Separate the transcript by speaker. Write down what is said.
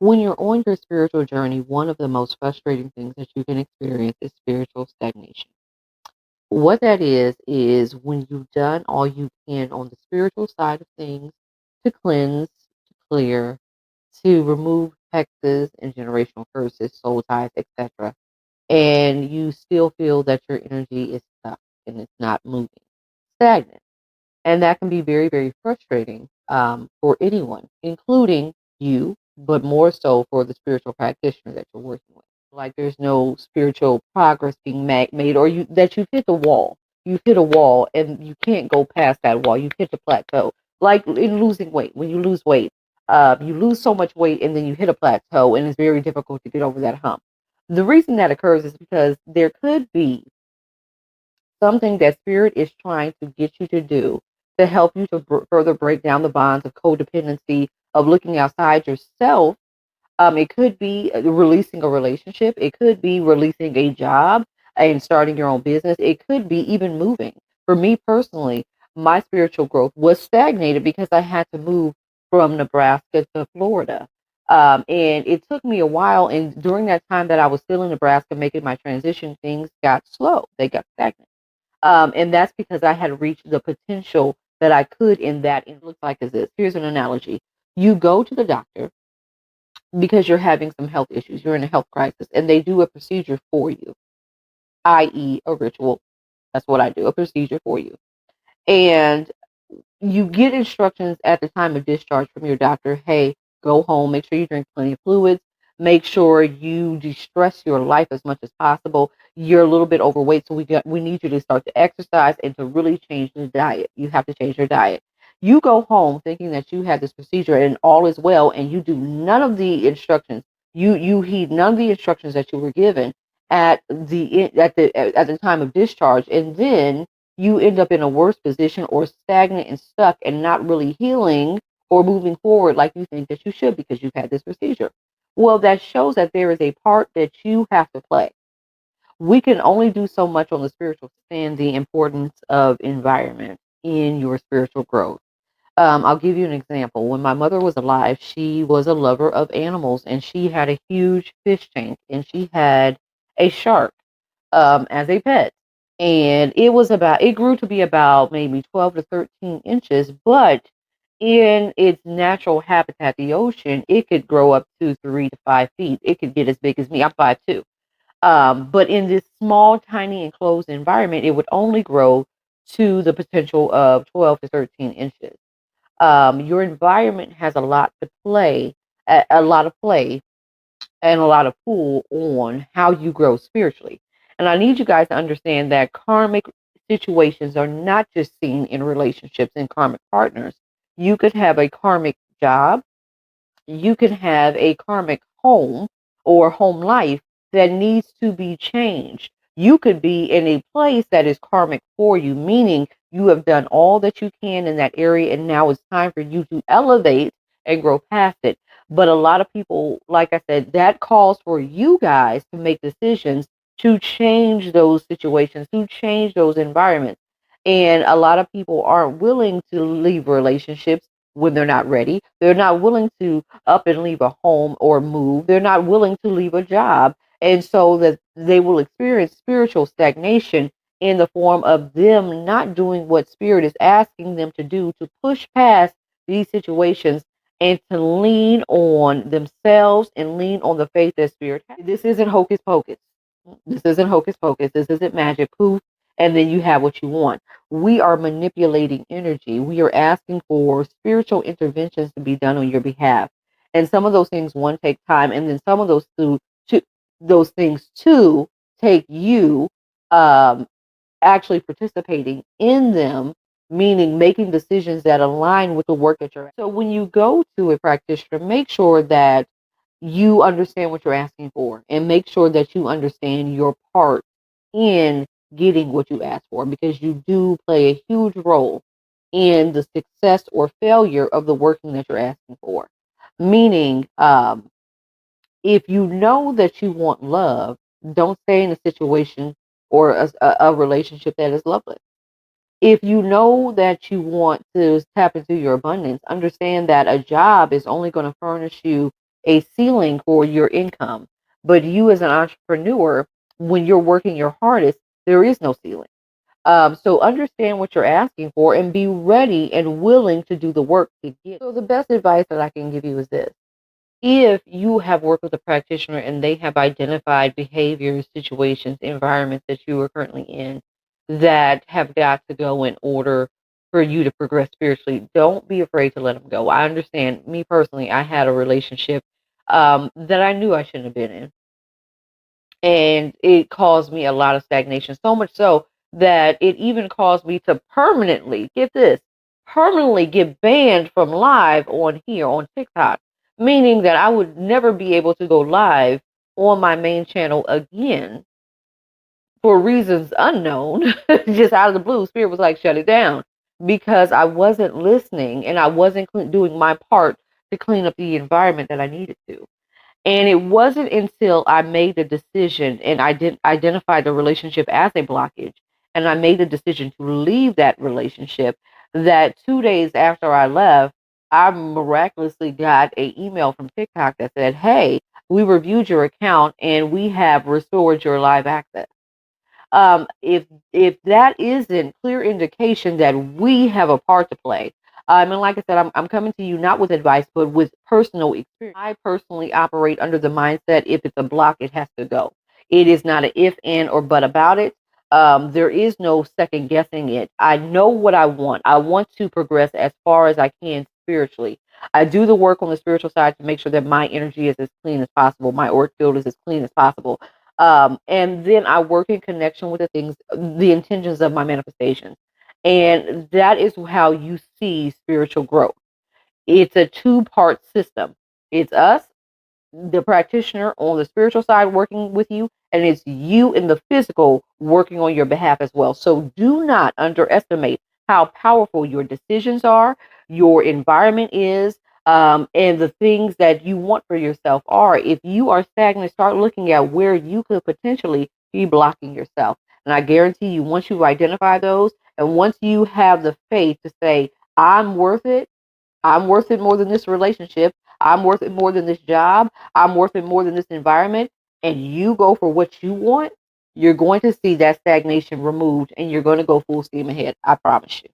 Speaker 1: When you're on your spiritual journey, one of the most frustrating things that you can experience is spiritual stagnation. What that is when you've done all you can on the spiritual side of things to cleanse, to clear, to remove hexes and generational curses, soul ties, etc. And you still feel that your energy is stuck and it's not moving, stagnant. And that can be very, very frustrating for anyone, including you, but more so for the spiritual practitioner that you're working with. Like there's no spiritual progress being made, or you that you've hit the wall. You've hit a wall and you can't go past that wall. You've hit the plateau. Like in losing weight, when you lose weight, you lose so much weight and then you hit a plateau, and it's very difficult to get over that hump. The reason that occurs is because there could be something that spirit is trying to get you to do to help you to further break down the bonds of codependency, of looking outside yourself. It could be releasing a relationship. It could be releasing a job and starting your own business. It could be even moving. For me personally, my spiritual growth was stagnated because I had to move from Nebraska to Florida. And it took me a while. And during that time that I was still in Nebraska making my transition, things got slow. They got stagnant. And that's because I had reached the potential that I could in that. It looks like is this. Here's an analogy. You go to the doctor because you're having some health issues. You're in a health crisis, and they do a procedure for you, i.e., a ritual. That's what I do, a procedure for you. And you get instructions at the time of discharge from your doctor. Hey, go home, make sure you drink plenty of fluids, make sure you de-stress your life as much as possible. You're a little bit overweight, so we need you to start to exercise and to really change the diet. You have to change your diet. You go home thinking that you had this procedure and all is well, and you do none of the instructions. You heed none of the instructions that you were given at the time of discharge, and then you end up in a worse position or stagnant and stuck and not really healing or moving forward like you think that you should because you've had this procedure. Well, that shows that there is a part that you have to play. We can only do so much on the spiritual and the importance of environment in your spiritual growth. I'll give you an example. When my mother was alive, she was a lover of animals and she had a huge fish tank and she had a shark as a pet. And it grew to be about maybe 12 to 13 inches, but in its natural habitat, the ocean, it could grow up to 3 to 5 feet. It could get as big as me. I'm 5'2". But in this small, tiny, enclosed environment, it would only grow to the potential of 12 to 13 inches. Your environment has a lot of play and a lot of pull on how you grow spiritually. And I need you guys to understand that karmic situations are not just seen in relationships and karmic partners. You could have a karmic job, you can have a karmic home or home life that needs to be changed. You could be in a place that is karmic for you, meaning you have done all that you can in that area, and now it's time for you to elevate and grow past it. But a lot of people, like I said, that calls for you guys to make decisions to change those situations, to change those environments. And a lot of people aren't willing to leave relationships when they're not ready. They're not willing to up and leave a home or move. They're not willing to leave a job. And so that they will experience spiritual stagnation in the form of them not doing what spirit is asking them to do to push past these situations and to lean on themselves and lean on the faith that spirit has. This isn't hocus pocus. This isn't hocus pocus. This isn't magic poof. And then you have what you want. We are manipulating energy. We are asking for spiritual interventions to be done on your behalf. And some of those things, one, take time, and then some of those things too take you um, actually participating in them, meaning making decisions that align with the work that you're. So when you go to a practitioner, make sure that you understand what you're asking for and make sure that you understand your part in getting what you ask for, because you do play a huge role in the success or failure of the working that you're asking for. Meaning, if you know that you want love, don't stay in a situation or a relationship that is loveless. If you know that you want to tap into your abundance, understand that a job is only going to furnish you a ceiling for your income. But you as an entrepreneur, when you're working your hardest, there is no ceiling. So understand what you're asking for and be ready and willing to do the work to get. So the best advice that I can give you is this. If you have worked with a practitioner and they have identified behaviors, situations, environments that you are currently in that have got to go in order for you to progress spiritually, don't be afraid to let them go. I understand, me personally, I had a relationship that I knew I shouldn't have been in, and it caused me a lot of stagnation, so much so that it even caused me to permanently, get this, permanently get banned from live on here on TikTok, meaning that I would never be able to go live on my main channel again for reasons unknown. Just out of the blue, Spirit was like, shut it down, because I wasn't listening and I wasn't doing my part to clean up the environment that I needed to. And it wasn't until I made the decision and I didn't identify the relationship as a blockage, and I made the decision to leave that relationship, that 2 days after I left, I miraculously got an email from TikTok that said, "Hey, we reviewed your account and we have restored your live access." If that isn't clear indication that we have a part to play, and like I said, I'm coming to you not with advice, but with personal experience. I personally operate under the mindset: if it's a block, it has to go. It is not an if, and, or but about it. There is no second guessing it. I know what I want. I want to progress as far as I can spiritually. I do the work on the spiritual side to make sure that my energy is as clean as possible, my auric field is as clean as possible, and then I work in connection with the things, the intentions of my manifestations. And that is how you see spiritual growth. It's a two-part system. It's us, the practitioner on the spiritual side working with you, and it's you in the physical working on your behalf as well. So do not underestimate how powerful your decisions are, your environment is, and the things that you want for yourself are. If you are stagnant, start looking at where you could potentially be blocking yourself. And I guarantee you, once you identify those, and once you have the faith to say, I'm worth it, I'm worth it more than this relationship. I'm worth it more than this job. I'm worth it more than this environment. And you go for what you want, you're going to see that stagnation removed and you're going to go full steam ahead. I promise you.